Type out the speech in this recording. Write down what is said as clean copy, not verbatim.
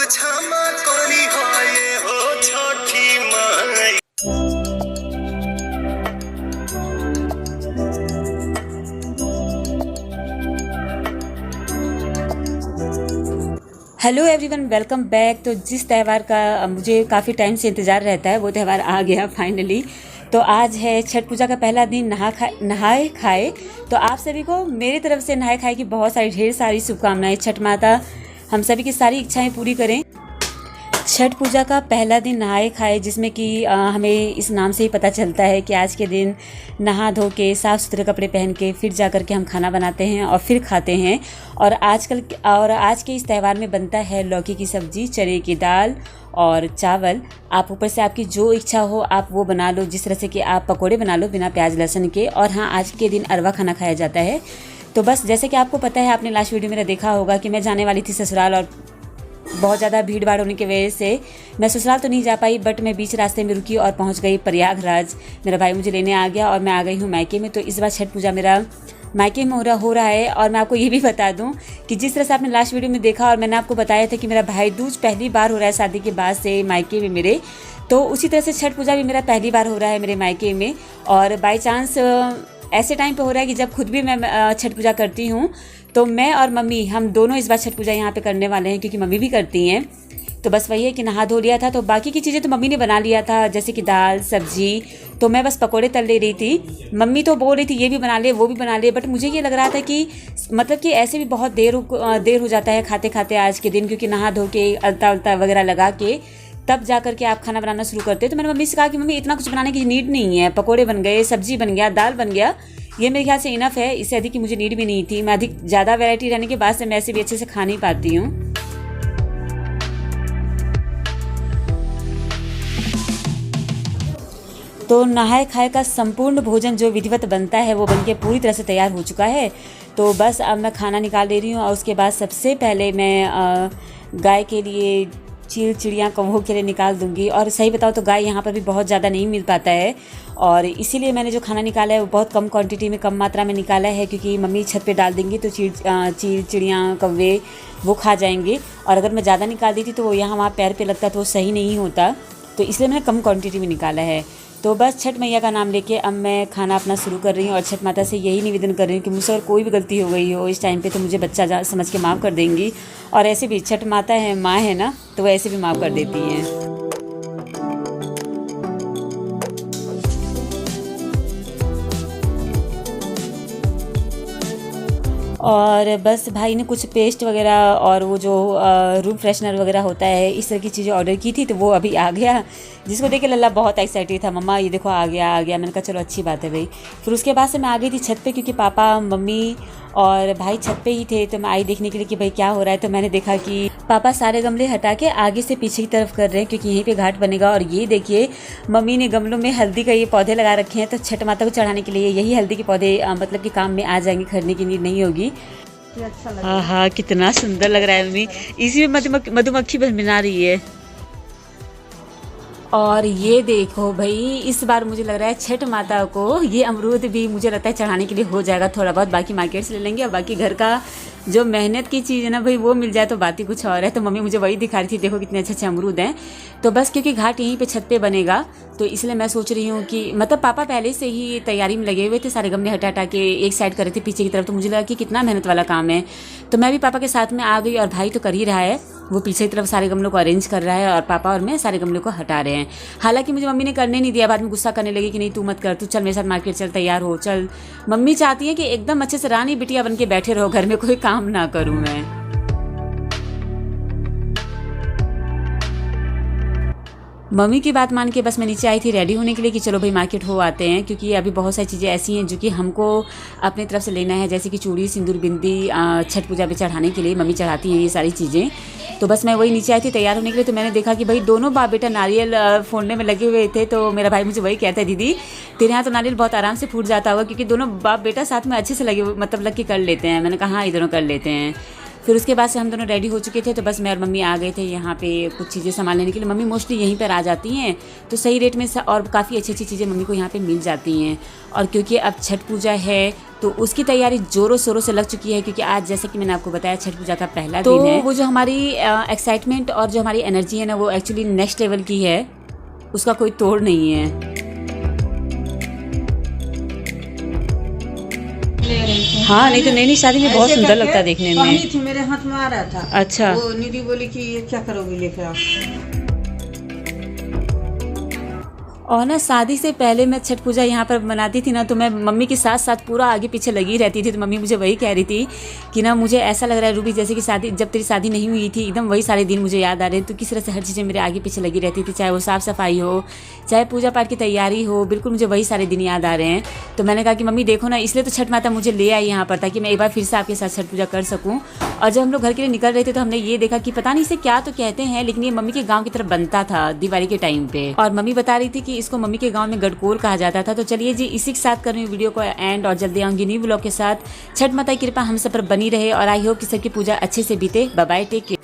क्षमा करी हाय हो Chhathi Mai. Hello everyone, welcome back. तो जिस त्यौहार का मुझे काफ़ी टाइम से इंतज़ार रहता है वो त्यौहार आ गया फाइनली। तो आज है छठ पूजा का पहला दिन, नहाए खाए। तो आप सभी को मेरी तरफ से नहाए खाए की बहुत सारी ढेर सारी शुभकामनाएं। छठ माता हम सभी की सारी इच्छाएं पूरी करें। छठ पूजा का पहला दिन नहाए खाए, जिसमें कि हमें इस नाम से ही पता चलता है कि आज के दिन नहा धो के साफ़ सुथरे कपड़े पहन के फिर जा कर के हम खाना बनाते हैं और फिर खाते हैं। और आज के इस त्यौहार में बनता है लौकी की सब्ज़ी, चने की दाल और चावल। आप ऊपर से आपकी जो इच्छा हो आप वो बना लो, जिस तरह से कि आप पकोड़े बना लो बिना प्याज लहसुन के। और हाँ, आज के दिन अरवा खाना खाया जाता है। तो बस जैसे कि आपको पता है, आपने लास्ट वीडियो मेरा देखा होगा कि मैं जाने वाली थी ससुराल, और बहुत ज़्यादा भीड़ भाड़ होने की वजह से मैं ससुराल तो नहीं जा पाई, बट मैं बीच रास्ते में रुकी और पहुंच गई प्रयागराज। मेरा भाई मुझे लेने आ गया और मैं आ गई हूं मायके में। तो इस बार छठ पूजा मेरा मायके में हो रहा है। और मैं आपको ये भी बता दूं कि जिस तरह से आपने लास्ट वीडियो में देखा और मैंने आपको बताया था कि मेरा भाई दूज पहली बार हो रहा है शादी के बाद से मायके में मेरे, तो उसी तरह से छठ पूजा भी मेरा पहली बार हो रहा है मेरे मायके में। और बाई चांस ऐसे टाइम पे हो रहा है कि जब खुद भी मैं छठ पूजा करती हूँ, तो मैं और मम्मी हम दोनों इस बार छठ पूजा यहाँ पे करने वाले हैं, क्योंकि मम्मी भी करती हैं। तो बस वही है कि नहा धो लिया था, तो बाकी की चीज़ें तो मम्मी ने बना लिया था, जैसे कि दाल सब्जी। तो मैं बस पकोड़े तल ले रही थी। मम्मी तो बोल रही थी ये भी बना ले वो भी बना ले, बट मुझे ये लग रहा था कि मतलब कि ऐसे भी बहुत देर हो जाता है खाते खाते आज के दिन, क्योंकि नहा धो के अलता उल्ता वगैरह लगा के तब जा करके आप खाना बनाना शुरू करते हैं। तो मैंने मम्मी से कहा कि मम्मी इतना कुछ बनाने की नीड नहीं है, पकोड़े बन गए, सब्जी बन गया, दाल बन गया, ये मेरे ख्याल से इनफ है। इससे अधिक की मुझे नीड भी नहीं थी। मैं अधिक ज़्यादा वैरायटी रहने के बाद से मैं ऐसे भी अच्छे से खा नहीं पाती हूँ। तो नहाए खाए का संपूर्ण भोजन जो विधिवत बनता है वो बनके पूरी तरह से तैयार हो चुका है। तो बस अब मैं खाना निकाल ले रही हूँ। और उसके बाद सबसे पहले मैं गाय के लिए चिड़िया कौवों के लिए निकाल दूंगी। और सही बताओ तो गाय यहाँ पर भी बहुत ज़्यादा नहीं मिल पाता है, और इसीलिए मैंने जो खाना निकाला है वो बहुत कम क्वांटिटी में, कम मात्रा में निकाला है, क्योंकि मम्मी छत पे डाल देंगी तो चिड़िया कौवे वो खा जाएंगे। और अगर मैं ज़्यादा निकाल दी थी तो वो यहाँ वहाँ पैर पे लगता तो वो सही नहीं होता। तो इसलिए मैंने कम क्वान्टिटी में निकाला है। तो बस छठ मैया का नाम लेके अब मैं खाना अपना शुरू कर रही हूँ। और छठ माता से यही निवेदन कर रही हूँ कि मुझसे अगर कोई भी गलती हो गई हो इस टाइम पे तो मुझे बच्चा समझ के माफ़ कर देंगी। और ऐसे भी छठ माता है, माँ है ना, तो वो ऐसे भी माफ़ कर देती हैं। और बस भाई ने कुछ पेस्ट वगैरह और वो जो रूम फ्रेशनर वगैरह होता है, इस तरह की चीज़ें ऑर्डर की थी, तो वो अभी आ गया, जिसको देख के लल्ला बहुत एक्साइटेड था। मम्मा ये देखो आ गया आ गया। मैंने कहा चलो अच्छी बात है भाई। फिर उसके बाद से मैं आ गई थी छत पे, क्योंकि पापा मम्मी और भाई छत पे ही थे। तो मैं आई देखने के लिए कि भाई क्या हो रहा है। तो मैंने देखा कि पापा सारे गमले हटा के आगे से पीछे की तरफ कर रहे हैं, क्योंकि यहीं पे घाट बनेगा। और ये देखिए मम्मी ने गमलों में हल्दी का ये पौधे लगा रखे हैं, तो छठ माता को चढ़ाने के लिए यही हल्दी के पौधे मतलब कि काम में आ जाएंगे, खरीदने की नीड नहीं होगी। हाँ हाँ, कितना सुंदर लग रहा है मम्मी। इसी में मधुमक्खी बस बना रही है। और ये देखो भाई, इस बार मुझे लग रहा है छठ माता को ये अमरूद भी मुझे लगता है चढ़ाने के लिए हो जाएगा थोड़ा बहुत। बाकी मार्केट से ले लेंगे, और बाकी घर का जो मेहनत की चीज़ है ना भाई, वो मिल जाए तो बात ही कुछ और है। तो मम्मी मुझे वही दिखा रही थी, देखो कितने अच्छे अच्छे अमरूद हैं। तो बस क्योंकि घाट यहीं पे छत पे बनेगा, तो इसलिए मैं सोच रही हूँ कि मतलब पापा पहले से ही तैयारी में लगे हुए थे, सारे गमले हटा हटा के एक साइड कर रहे थे पीछे की तरफ। तो मुझे लगा कि कितना मेहनत वाला काम है। तो मैं भी पापा के साथ में आ गई, और भाई तो कर ही रहा है, वो पीछे की तरफ सारे गमलों को अरेंज कर रहा है, और पापा और मैं सारे गमलों को हटा रहे हैं। हालांकि मुझे मम्मी ने करने नहीं दिया, बाद में गुस्सा करने लगी कि नहीं तू मत कर, तू चल मेरे साथ मार्केट चल, तैयार हो चल। मम्मी चाहती है कि एकदम अच्छे से रानी बिटिया बन के बैठे रहो, घर में कोई काम ना करूँ मैं। मम्मी की बात मान के बस मैं नीचे आई थी रेडी होने के लिए कि चलो भाई मार्केट हो आते हैं, क्योंकि अभी बहुत सारी चीज़ें ऐसी हैं जो कि हमको अपनी तरफ से लेना है, जैसे कि चूड़ी सिंदूर बिंदी छठ पूजा पे चढ़ाने के लिए मम्मी चढ़ाती हैं ये सारी चीज़ें। तो बस मैं वही नीचे आई थी तैयार होने के लिए। तो मैंने देखा कि भाई दोनों बाप बेटा नारियल फोड़ने में लगे हुए थे। तो मेरा भाई मुझे वही कहता है, दीदी तेरे यहाँ तो नारियल बहुत आराम से फूट जाता होगा, क्योंकि दोनों बाप बेटा साथ में अच्छे से लगे मतलब लग के कर लेते हैं। मैंने कहा हाँ ये दोनों कर लेते हैं। फिर उसके बाद से हम दोनों रेडी हो चुके थे, तो बस मैं और मम्मी आ गए थे यहाँ पे कुछ चीज़ें सामान लेने के लिए। मम्मी मोस्टली यहीं पर आ जाती हैं, तो सही रेट में और काफ़ी अच्छी अच्छी चीज़ें मम्मी को यहाँ पे मिल जाती हैं। और क्योंकि अब छठ पूजा है तो उसकी तैयारी ज़ोरों शोरों से लग चुकी है, क्योंकि आज जैसे कि मैंने आपको बताया छठ पूजा का पहला दिन है। वो जो हमारी एक्साइटमेंट और जो हमारी एनर्जी है ना, वो एक्चुअली नेक्स्ट लेवल की है, उसका कोई तोड़ नहीं है। हाँ, नहीं तो नई शादी में बहुत सुंदर लगता है देखने में। थी मेरे हाथ में आ रहा था। अच्छा, वो निधि बोली कि ये क्या करोगी लेकर आओ। और ना शादी से पहले मैं छठ पूजा यहाँ पर मनाती थी ना, तो मैं मम्मी के साथ साथ पूरा आगे पीछे लगी रहती थी। तो मम्मी मुझे वही कह रही थी कि ना मुझे ऐसा लग रहा है रूबी जैसे कि शादी जब तेरी शादी नहीं हुई थी, एकदम वही सारे दिन मुझे याद आ रहे हैं। तो किस तरह से हर चीज़ें मेरे आगे पीछे लगी रहती थी, चाहे वो साफ़ सफाई हो, चाहे पूजा पाठ की तैयारी हो, बिल्कुल मुझे वही सारे दिन याद आ रहे हैं। तो मैंने कहा कि मम्मी देखो ना, इसलिए तो छठ माता मुझे ले आई यहाँ पर, ताकि मैं एक बार फिर से आपके साथ छठ पूजा कर सकूँ। और जब हम लोग घर के लिए निकल रहे थे तो हमने ये देखा कि पता नहीं इसे क्या तो कहते हैं, लेकिन ये मम्मी के गाँव की तरफ बनता था दिवाली के टाइम पे। और मम्मी बता रही थी कि इसको मम्मी के गाँव में गड़कोल कहा जाता था। तो चलिए जी, इसी के साथ कर रही हूँ वीडियो को एंड, और जल्दी आऊँगी न्यू ब्लॉग के साथ। छठ माता की कृपा हम सब पर बनी रहे और आई होप कि सबकी पूजा अच्छे से बीते। Bye bye, take care.